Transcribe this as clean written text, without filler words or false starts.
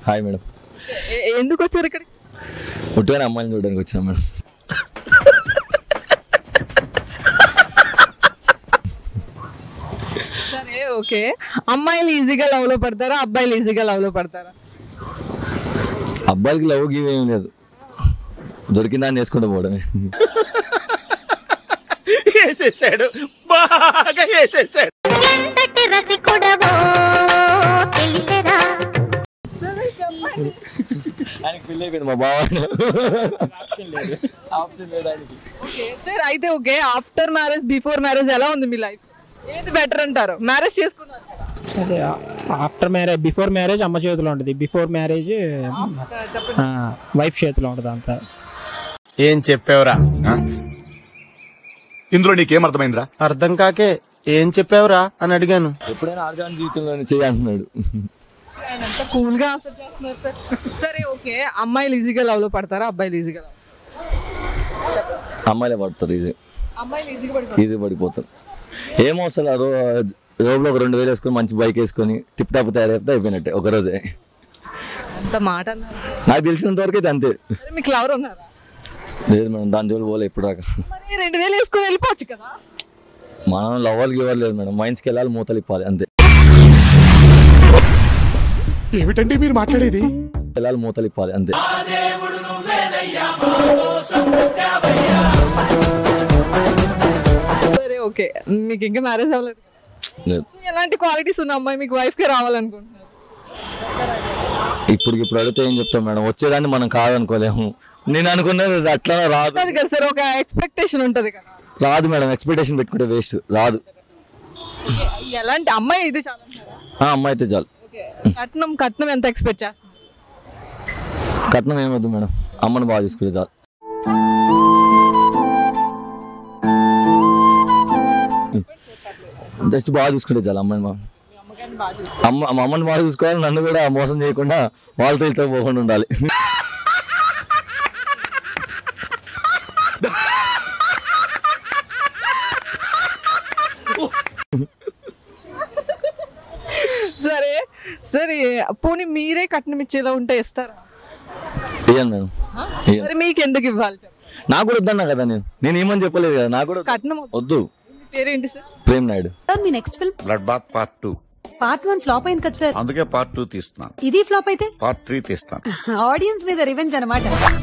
Hi madam. ఎందుకు వచ్చారు ఇక్కడ? ఉట్టిగానే అమ్మాయిని చూడడానికి వచ్చినా మేడం. సరే ఓకే, అమ్మాయిలు ఈజీగా లవ్ లో పడతారా, అబ్బాయిలు ఈజీగా లవ్ లో పడతారా? అబ్బాయిలకి లవ్ గివ్ ఏం లేదు, దొరికిందాన్ని వేసుకుంటూ పోవడమే. వేసేసాడు, బాగా వేసేసాడు. ఆయనకి పెళ్ళి అయిపోయింది మా బావ. ఆప్షన్ లేదు ఆయనకి. సార్ అయితే okay, after marriage before marriage ఎలా ఉంది మీ లైఫ్? ఏది బెటర్ అంటారు? మ్యారేజ్ చేసుకున్నారు సరే, ఆఫ్టర్ మ్యారేజ్ బిఫోర్ మ్యారేజ్ అమ్మ చేతిలో ఉంటుంది, బిఫోర్ మ్యారేజ్ వైఫ్ చేతిలో ఉంటుంది అంతా. ఏం చెప్పావురా? ఇందులో నీకేం అర్థమైందిరా? అర్థం కాకే ఏం చెప్పావురా అని అడిగాను. ఎప్పుడైనా ఆర్గాన్ జీవితంలోనే చేయి అంటున్నాడు. కూల్ గా ఆన్సర్ చేస్తున్నారు సార్. సరే ఓకే, అమ్మాయిలు ఈజీగా లవ్ లో పడతారా, అబ్బాయిలు ఈజీగా లవ్? అమ్మాయిలే పడతారు, అమ్మాయిలు ఈజీగా పడిపోతారు. ఏమో అసలు రోడ్లో ఒక 2000 వేసుకొని మంచి బైక్ వేసుకొని టిప్ టాప్ తయారైతే అయిపోయినట్టే ఒక రోజే. అంత మాట అన్నారు. నాకు తెలిసినంత వరకు అయితే అంతే. మీకు లవర్ ఉన్నారా? లేదు మేడం, దాని జోలు పోలే ఇప్పుడు దాకా. మరి 2000 వేసుకొని వెళ్ళిపోవచ్చు కదా. మనం లవ్వర్కి ఇవ్వాలి లేదు మేడం, మైండ్స్కి వెళ్ళాలి, మూతలు ఇప్పాలి అంతే. ఏమిటండి మీరు మాట్లాడేది? వెళ్ళాలి, మూతలు ఇప్పాలి అంతే. సరే ఓకే, మీకు ఇంకా మ్యారేజ్ అవ్వలేదు, లేదు. ఎలాంటి క్వాలిటీస్ ఉన్న అమ్మాయి మీకు వైఫ్ కి రావాలనుకుంటున్నారు? ఇప్పుడు అడిగితే ఏం చెప్తాం మేడం, వచ్చేదాన్ని మనం కాదనుకోలేము. నేను అనుకున్నది అట్లా రాదు కదా సార్, ఒక ఎక్స్పెక్టేషన్ ఉంటది కదా. రాదు మేడం, ఎక్స్పెక్టేషన్ పెట్టుకుంటే వేస్ట్, రాదు. ఎలాంటి అమ్మాయి ఇది చాలా అమ్మాయి అయితే చాలు. కట్నం ఎంత ఎక్స్పెక్ట్ చేస్తున్నారు? కట్నం ఏమొద్దు మేడం, అమ్మని బాగా చూసుకుంటే చాలు. జస్ట్ బాగా చూసుకుంటే చాలు అమ్మని. మా అమ్మని బాగా చూసుకోవాలి, నన్ను కూడా మోసం చేయకుండా వాళ్ళతో ఇతో పోకుండా ఉండాలి. సరే సరే, పోనీ మీరే కట్నం ఇచ్చేలా ఉంటే ఇస్తారా? ఇయ్యాను మేడం. మరి మీకు ఎందుకు ఇవ్వాలి? నాకు కూడా వద్దన్నా కదా, నేను ఏమని చెప్పలేదు కదా, నాకు కూడా కట్నం వద్దు. పేరేంటి సార్? ప్రేమ్ నాయుడు. మీ next film blood bath part 2. Part 1 flop అయింది కదా సార్, అందుకే పార్ట్ 2 తీస్తున్నాను. ఇది ఫ్లాప్ అయితే పార్ట్ 3 తీస్తాను. ఆడియన్స్ మీద రివెంజ్ అన్నమాట.